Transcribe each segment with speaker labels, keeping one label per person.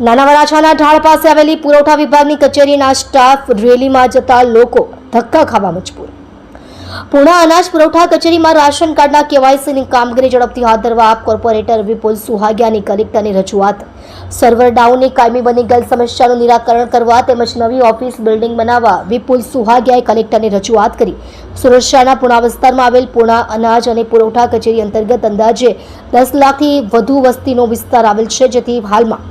Speaker 1: નાના વરાછાના ઢાળ પાસે આવેલી પુરવઠા વિભાગની કચેરીના સ્ટાફ રેલીમાં જતા લોકો ધક્કા ખાવા મજબૂર. પૂર્ણા અનાજ પુરવઠા કચેરીમાં રાશન કાર્ડના કેવાયસીની કામગીરી ઝડપથી હાથ ધરવા કોર્પોરેટર વિપુલ સુહાગિયાની કલેક્ટરની રજૂઆત. સર્વર ડાઉનની કાયમી બની ગયેલ સમસ્યાનું નિરાકરણ કરવા તેમજ નવી ઓફિસ બિલ્ડિંગ બનાવવા વિપુલ સુહાગિયાએ કલેક્ટરની રજૂઆત કરી. સુરત શહેરના પૂર્ણા વિસ્તારમાં આવેલ પૂર્ણા અનાજ અને પુરવઠા કચેરી અંતર્ગત અંદાજે 10 લાખથી વધુ વસ્તીનો વિસ્તાર આવેલ છે, જેથી હાલમાં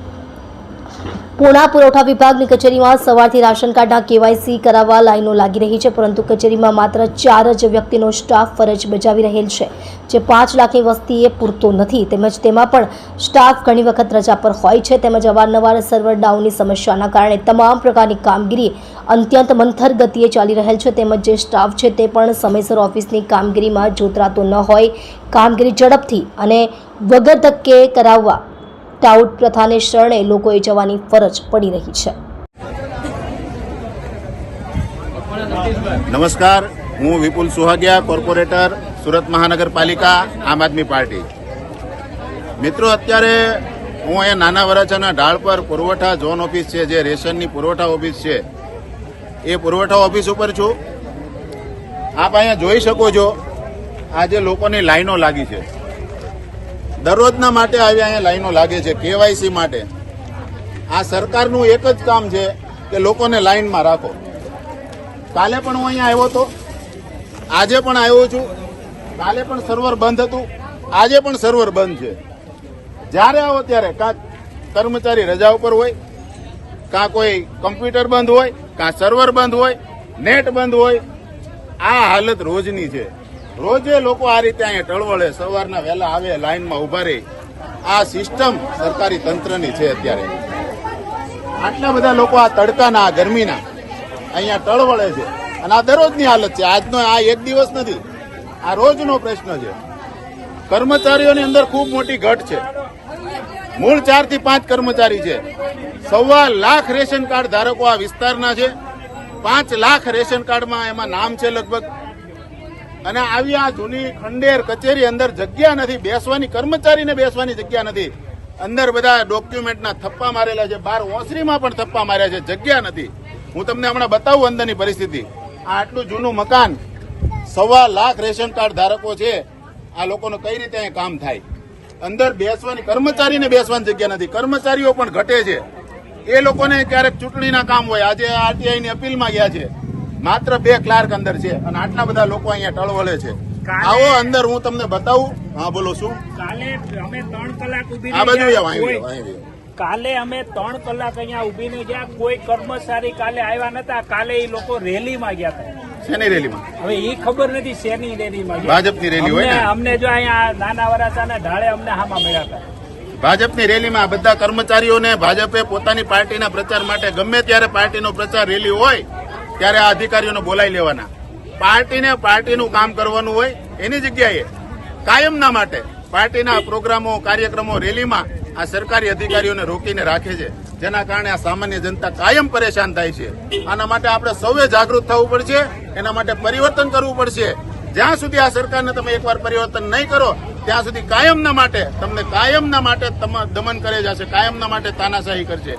Speaker 1: પૂર્ણા પુરવઠા વિભાગની કચેરીમાં સવારથી રાશન કાર્ડના કેવાયસી કરાવવા લાઈનો લાગી રહી છે, પરંતુ કચેરીમાં માત્ર 4 જ વ્યક્તિનો સ્ટાફ ફરજ બજાવી રહેલ છે, જે 5 લાખની વસ્તીએ પૂરતો નથી. તેમજ તેમાં પણ સ્ટાફ ઘણી વખત રજા પર હોય છે. તેમજ અવારનવાર સર્વર ડાઉનની સમસ્યાના કારણે તમામ પ્રકારની કામગીરી અત્યંત મંથર ગતિએ ચાલી રહેલ છે. તેમજ જે સ્ટાફ છે તે પણ સમયસર ઓફિસની કામગીરીમાં જોતરાતો ન હોય. કામગીરી ઝડપથી અને વગર ધક્કે કરાવવા ટાઉટ પ્રથાને શરણે લોકોએ જવાની ફરજ પડી રહી છે.
Speaker 2: નમસ્કાર, હું વિપુલ સુહાગિયા, કોર્પોરેટર, સુરત મહાનગરપાલિકા, આમ આદમી પાર્ટી. મિત્રો, અત્યારે હું અહીંયા નાના વરાછાના ઢાળ પર પુરવઠા ઝોન ઓફિસ છે, જે રેશનની પુરવઠા ઓફિસ છે, એ પુરવઠા ઓફિસ ઉપર છું. આપ અહીંયા જોઈ શકો છો, આજે લોકોની લાઈનો લાગી છે. દરરોજના માટે આવી અહીંયા લાઈનો લાગે છે કેવાયસી માટે. આ સરકારનું એક જ કામ છે કે લોકોને લાઈનમાં રાખો. કાલે પણ હું અહીંયા આવ્યો હતો, આજે પણ આવ્યો છું. કાલે પણ સર્વર બંધ હતું, આજે પણ સર્વર બંધ છે. જ્યારે આવો ત્યારે કાં કર્મચારી રજા ઉપર હોય, કાં કોઈ કમ્પ્યુટર બંધ હોય, કાં સર્વર બંધ હોય, નેટ બંધ હોય. આ હાલત રોજની છે. રોજે લોકો આ રીતે અહીંયા ટળવળે, સવારના વહેલા આવે, લાઈનમાં ઉભા રહે. આ સિસ્ટમ સરકારી તંત્રની છે. અત્યારે આટલા બધા લોકો આ તડકાના, આ ગરમીના અહીંયા ટળવળે છે, અને આ દરરોજની હાલત છે. આજનો આ એક દિવસ નથી, આ રોજનો પ્રશ્ન છે. કર્મચારીઓની અંદર ખૂબ મોટી ઘટ છે. મૂળ 4 થી 5 કર્મચારી છે. 1.25 લાખ રેશન કાર્ડ ધારકો આ વિસ્તારના છે. 5 લાખ રેશન કાર્ડમાં એમાં નામ છે લગભગ. અને આવી આ જૂની ખંડેર કચેરી અંદર જગ્યા નથી બેસવાની, કર્મચારીને બેસવાની જગ્યા નથી. અંદર બધા ડોક્યુમેન્ટના થપ્પા મારેલા છે, બહાર ઓસરીમાં પણ થપ્પા માર્યા છે, જગ્યા નથી. હું તમને હમણાં બતાવું અંદરની પરિસ્થિતિ. આ આટલું જૂનું મકાન, 1.25 લાખ રેશન કાર્ડ ધારકો છે. આ લોકોનું કઈ રીતે અહીંયા કામ થાય? અંદર બેસવાની, કર્મચારીને બેસવાની જગ્યા નથી. કર્મચારીઓ પણ ઘટે છે. એ લોકોને ક્યારેક ચૂંટણીના કામ હોય. આજે આરટીઆઈની અપીલમાં ગયા છે, માત્ર 2 ક્લાર્ક અંદર છે, અને આટલા બધા લોકો અહીંયા ટળવળે છે. આવો અંદર હું તમને બતાવું. હા, બોલો. શું?
Speaker 3: કાલે અમે 3 કલાક ઉભી
Speaker 2: આ બાજુ
Speaker 3: કાલે અમે 3 કલાક અહીંયા ઉભીને ગયા. કોઈ કર્મચારી કાલે આવ્યા નતા. કાલે એ લોકો રેલીમાં ગયા હતા.
Speaker 2: શેની રેલીમાં?
Speaker 3: હવે એ ખબર નથી શેની રેલીમાં ગયા.
Speaker 2: ભાજપની રેલી હોય ને.
Speaker 3: અમને જો અહીંયા નાના વરાછાના ઢાળે અમને હામાં મળ્યા હતા.
Speaker 2: ભાજપની રેલીમાં બધા કર્મચારીઓને ભાજપે પોતાની પાર્ટીના પ્રચાર માટે ગમે ત્યારે પાર્ટીનો પ્રચાર રેલી હોય ત્યારે આ અધિકારીઓને બોલાવી લેવાના. પાર્ટીને પાર્ટીનું કામ કરવાનું હોય એની જગ્યાએ કાયમના માટે પાર્ટીના પ્રોગ્રામો, કાર્યક્રમો, રેલીમાં આ સરકારી અધિકારીઓને રોકીને રાખે છે, જેના કારણે આ સામાન્ય જનતા કાયમ પરેશાન થાય છે. આના માટે આપણે સૌએ જાગૃત થવું પડશે. એના માટે પરિવર્તન કરવું પડશે. જ્યાં સુધી આ સરકારને તમે એકવાર પરિવર્તન નહીં કરો ત્યાં સુધી કાયમના માટે તમને કાયમના માટે દમન કરે જશે, કાયમના માટે તાનાશાહી કરશે,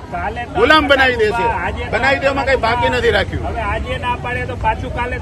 Speaker 2: ગુલામ બનાવી દેશે. બનાવી દેવામાં કઈ બાકી નથી રાખ્યું.
Speaker 3: હવે આજે ના પાડે તો પાછું કાલે